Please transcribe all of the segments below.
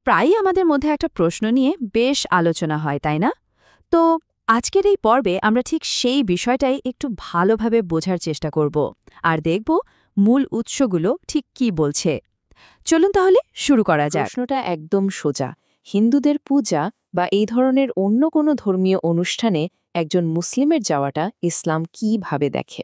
প্রায়ই আমাদের মধ্যে একটা প্রশ্ন নিয়ে বেশ আলোচনা হয়, তাই না? তো আজকের এই পর্বে আমরা ঠিক সেই বিষয়টাই একটু ভালোভাবে বোঝার চেষ্টা করব আর দেখব মূল উৎসগুলো ঠিক কি বলছে। চলুন তাহলে শুরু করা যাক। প্রশ্নটা একদম সোজা। হিন্দুদের পূজা বা এই ধরনের অন্য কোনো ধর্মীয় অনুষ্ঠানে একজন মুসলিমের যাওয়াটা ইসলাম কিভাবে দেখে?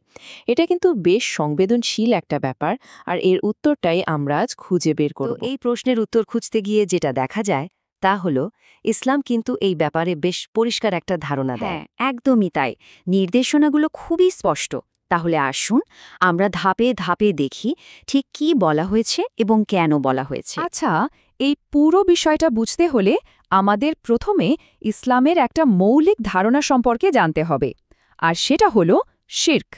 এটা কিন্তু বেশ সংবেদনশীল একটা ব্যাপার, আর এর উত্তরটাই আমরা আজ খুঁজে বের তো করব। এই প্রশ্নের উত্তর খুঁজতে গিয়ে যেটা দেখা যায় তা হলো ইসলাম কিন্তু এই ব্যাপারে বেশ পরিষ্কার একটা ধারণা দেয়। হ্যাঁ, একদমই তাই। নির্দেশনাগুলো খুবই স্পষ্ট। তাহলে আসুন আমরা ধাপে ধাপে দেখি ঠিক কি বলা হয়েছে এবং কেন বলা হয়েছে। আচ্ছা, এই পুরো বিষয়টা বুঝতে হলে আমাদের প্রথমে ইসলামের একটা মৌলিক ধারণা সম্পর্কে জানতে হবে, আর সেটা হলো শির্ক।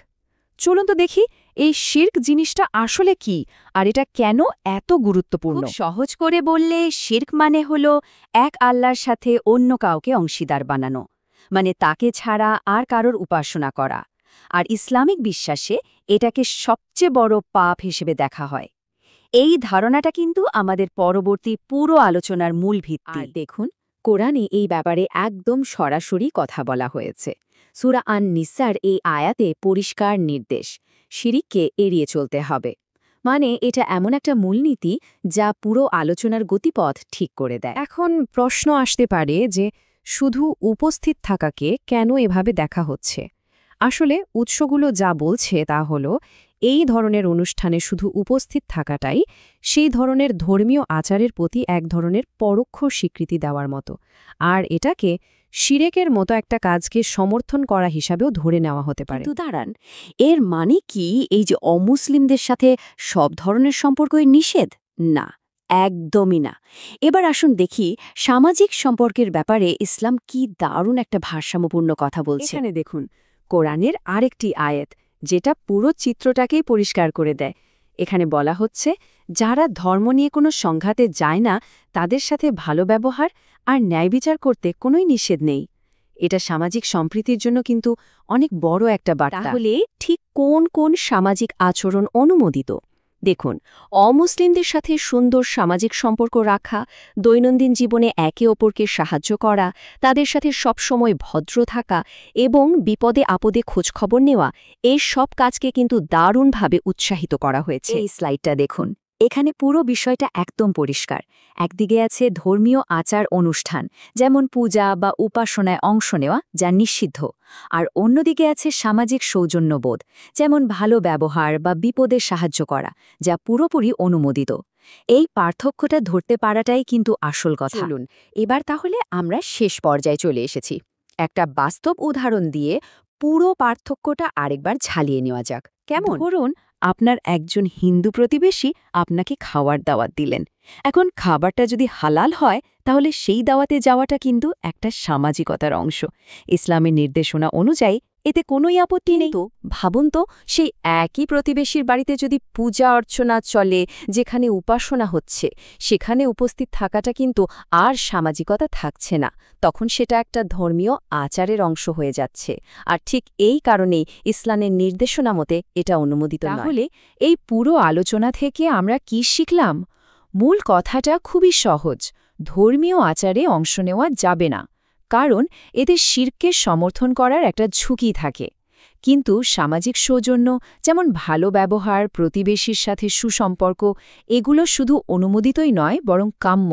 চলুন তো দেখি এই শির্ক জিনিসটা আসলে কি, আর এটা কেন এত গুরুত্বপূর্ণ। খুব সহজ করে বললে শির্ক মানে হলো এক আল্লাহর সাথে অন্য কাউকে অংশীদার বানানো, মানে তাকে ছাড়া আর কারোর উপাসনা করা। আর ইসলামিক বিশ্বাসে এটাকে সবচেয়ে বড় পাপ হিসেবে দেখা হয়। এই ধারণাটা কিন্তু আমাদের পরবর্তী পুরো আলোচনার মূল ভিত্তি। আর দেখুন, কোরআনে এই ব্যাপারে একদম সরাসরি কথা বলা হয়েছে। সূরা আন-নিসার এই আয়াতে পরিষ্কার নির্দেশ, শিরিককে এড়িয়ে চলতে হবে। মানে এটা এমন একটা মূলনীতি যা পুরো আলোচনার গতিপথ ঠিক করে দেয়। এখন প্রশ্ন আসতে পারে যে শুধু উপস্থিত থাকাকে কেন এভাবে দেখা হচ্ছে। আসলে উৎসগুলো যা বলছে তা হলো এই ধরনের অনুষ্ঠানে শুধু উপস্থিত থাকাটাই সেই ধরনের ধর্মীয় আচারের প্রতি এক ধরনের পরোক্ষ স্বীকৃতি দেওয়ার মতো, আর এটাকে শিরেকের মতো একটা কাজকে সমর্থন করা হিসাবেও ধরে নেওয়া হতে পারে। কিন্তু দাঁড়ান, এর মানে কি এই যে অমুসলিমদের সাথে সব ধরনের সম্পর্কই নিষেধ? না, একদমই না। এবার আসুন দেখি সামাজিক সম্পর্কের ব্যাপারে ইসলাম কি দারুণ একটা ভারসাম্যপূর্ণ কথা বলছে। এখানে দেখুন কোরআনের আরেকটি আয়াত, যেটা পুরো চিত্রটাকেই পরিষ্কার করে দেয়। এখানে বলা হচ্ছে যারা ধর্ম নিয়ে কোনো সংঘাতে যায় না তাদের সাথে ভালো ব্যবহার আর ন্যায় বিচার করতে কোনোই নিষেধ নেই। এটা সামাজিক সম্প্রীতির জন্য কিন্তু অনেক বড় একটা বার্তা। তাহলে ঠিক কোন কোন সামাজিক আচরণ অনুমোদিত? দেখুন, অমুসলিমদের সাথে সুন্দর সামাজিক সম্পর্ক রাখা, দৈনন্দিন জীবনে একে অপরকে সাহায্য করা, তাদের সাথে সবসময় ভদ্র থাকা এবং বিপদে আপদে খোঁজখবর নেওয়া, এই সব কাজকে কিন্তু দারুণভাবে উৎসাহিত করা হয়েছে। এই স্লাইডটা দেখুন, এখানে পুরো বিষয়টা একদম পরিষ্কার। একদিকে আছে ধর্মীয় আচার অনুষ্ঠান, যেমন পূজা বা উপাসনায় অংশ নেওয়া, যা নিষিদ্ধ। আর অন্যদিকে আছে সামাজিক সৌজন্যবোধ, যেমন ভালো ব্যবহার বা বিপদে সাহায্য করা, যা পুরোপুরি অনুমোদিত। এই পার্থক্যটা ধরতে পারাটাই কিন্তু আসল কথা। চলুন এবার তাহলে আমরা শেষ পর্যায়ে চলে এসেছি। একটা বাস্তব উদাহরণ দিয়ে পুরো পার্থক্যটা আরেকবার ঝালিয়ে নেওয়া যাক, কেমন? ধরুন আপনার একজন হিন্দু প্রতিবেশী আপনাকে খাওয়ার দাওয়াত দিলেন। এখন খাবারটা যদি হালাল হয় তাহলে সেই দাওয়াতে যাওয়াটা কিন্তু একটা সামাজিকতার অংশ। ইসলামের নির্দেশনা অনুযায়ী এতে কোনোই আপত্তি নেই। কিন্তু ভাবুন তো, সেই একই প্রতিবেশীর বাড়িতে যদি পূজা অর্চনা চলে, যেখানে উপাসনা হচ্ছে, সেখানে উপস্থিত থাকাটা কিন্তু আর সামাজিকতা থাকছে না। তখন সেটা একটা ধর্মীয় আচারের অংশ হয়ে যাচ্ছে। আর ঠিক এই কারণেই ইসলামের নির্দেশনা মতে এটা অনুমোদিত নয়। তাহলে এই পুরো আলোচনা থেকে আমরা কি শিখলাম? মূল কথাটা খুবই সহজ, ধর্মীয় আচারে অংশ নেওয়া যাবে না, কারণ এতে শিরকে সমর্থন করার একটা ঝুঁকি থাকে। কিন্তু সামাজিক সৌজন্য, যেমন ভালো ব্যবহার, প্রতিবেশীর সাথে সুসম্পর্ক, এগুলো শুধু অনুমোদিতই নয় বরং কাম্য।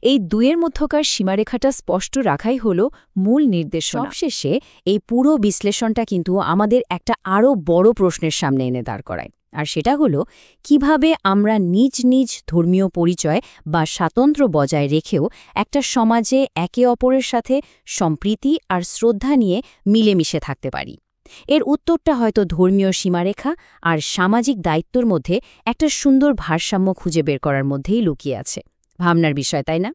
এই দুয়ের মধ্যকার সীমারেখাটা স্পষ্ট রাখাই হল মূল নির্দেশনা। সবশেষে এই পুরো বিশ্লেষণটা কিন্তু আমাদের একটা আরও বড় প্রশ্নের সামনে এনে দাঁড় করায়, আর সেটা হলো কিভাবে আমরা নিজ নিজ ধর্মীয় পরিচয় বা স্বাতন্ত্র্য বজায় রেখেও একটা সমাজে একে অপরের সাথে সম্প্রীতি আর শ্রদ্ধা নিয়ে মিলেমিশে থাকতে পারি। এর উত্তরটা হয়তো ধর্মীয় সীমারেখা আর সামাজিক দায়িত্বর মধ্যে একটা সুন্দর ভারসাম্য খুঁজে বের করার মধ্যেই লুকিয়ে আছে। ভাবনার বিষয়, তাই না?